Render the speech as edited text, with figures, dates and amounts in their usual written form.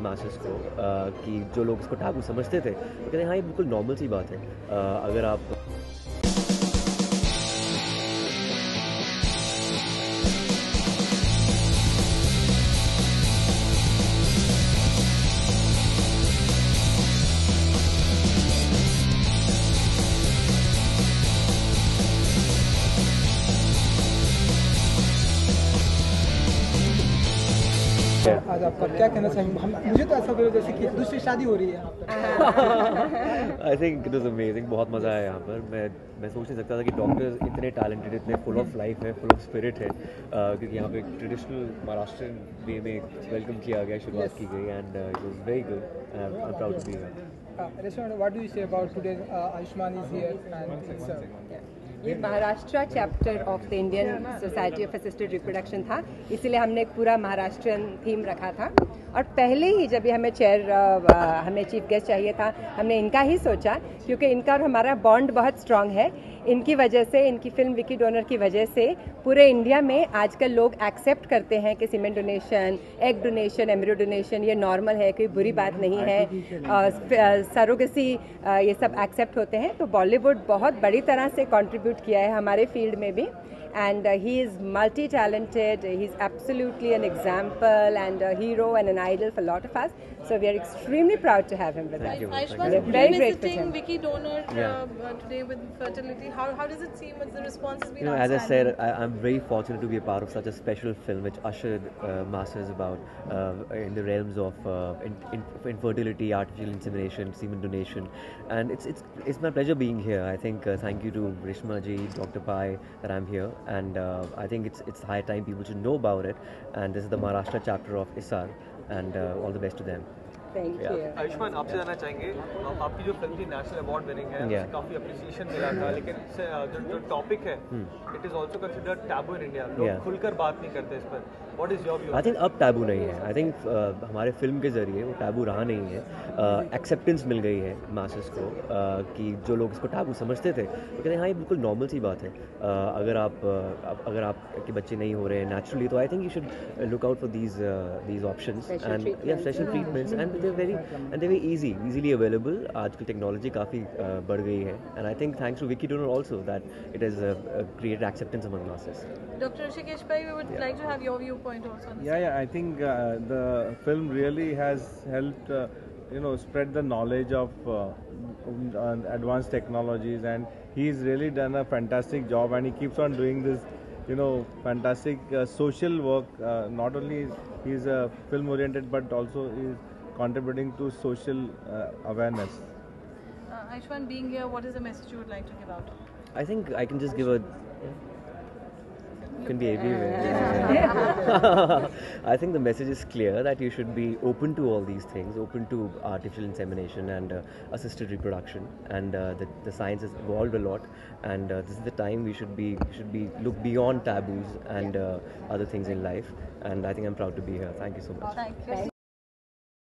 Masses को कि जो लोग इसको टैबू समझते थे वो कहते हैं हाँ ये बिल्कुल नॉर्मल सी बात है। अगर आप आज आपका क्या कहना चाहेंगे? मुझे तो ऐसा लग रहा है जैसे कि दूसरी शादी हो रही है यहाँ पर। I think it was amazing, बहुत मज़ा आया यहाँ पर। मैं सोच नहीं सकता था कि डॉक्टर्स इतने टैलेंटेड, इतने फुल ऑफ लाइफ है, फुल ऑफ स्पिरिट है, क्योंकि यहाँ पे ट्रेडिशनल महाराष्ट्रियन वे में वेलकम किया गया, शुरुआत की गई, and it was very good. I am proud to be here. Reshma, what do you say about today? Ayushman is here and it's ये Maharashtra chapter of the Indian society of assisted reproduction था, इसीलिए हमने एक पूरा Maharashtrian theme रखा था। और पहले ही जब हमें हमें चीफ गेस्ट चाहिए था, हमने इनका ही सोचा, क्योंकि इनका और हमारा बॉन्ड बहुत स्ट्रांग है। इनकी वजह से, इनकी फिल्म विकी डोनर की वजह से पूरे इंडिया में आजकल लोग एक्सेप्ट करते हैं कि cement donation, egg donation, embryo donation ये नॉर्मल है, कोई बुरी बात नहीं है। सरोगेसी ये सब एक्सेप्ट होते हैं। तो बॉलीवुड बहुत बड़ी तरह से कंट्रीब्यूट किया है हमारे फील्ड में भी, and he is multi-talented. He's absolutely an example and a hero and an idol for a lot of us. So we are extremely proud to have him with us. Ayushman, very grateful to him. Vicky Donor today with fertility. How does it seem? What's the response has been? You know, as I said, I'm very fortunate to be a part of such a special film which ushered masses about in the realms of infertility, artificial insemination, semen donation, and it's my pleasure being here. I think thank you to Reshma ji, Dr. Pai, that I'm here, and I think it's high time people should know about it. And this is the Maharashtra chapter of ISAR, and all the best to them. Thank you. Ayushman, आपसे जानना चाहेंगे, आपकी जो film थी national award winning है, उसे काफी appreciation मिला था, लेकिन जो टॉपिक है it is also considered taboo in India. लोग खुलकर बात नहीं करते इस पर। What is your view? I think अब टैबू नहीं है। आई थिंक हमारे फिल्म के जरिए वो टैबू रहा नहीं है। एक्सेप्टेंस मिल गई है मासेस को कि जो लोग इसको टैबू समझते थे वो कहते हैं हाँ ये बिल्कुल नॉर्मल सी बात है। अगर आपके बच्चे नहीं हो रहे हैं नेचुरली, तो I think you should look out for these options and special treatments, and they're very easily available. आजकल टेक्नोलॉजी काफ़ी बढ़ गई है, and I think thanks to Vicky Donor also that it has created acceptance among masses. Dr. Rishikesh Pai, we would like to have your viewpoint also on this. Yeah, I think the film really has helped spread the knowledge of advanced technologies, and he's really done a fantastic job, and he keeps on doing this fantastic social work. Not only he's film oriented, but also is contributing to social awareness. Ayushman, being here, what is the message you would like to give out? I think I can just give a can be everywhere. I think the message is clear that you should be open to all these things, open to artificial insemination and assisted reproduction, and the science has evolved a lot, and this is the time we should be look beyond taboos and other things in life, and I think I'm proud to be here. Thank you so much. Thank you.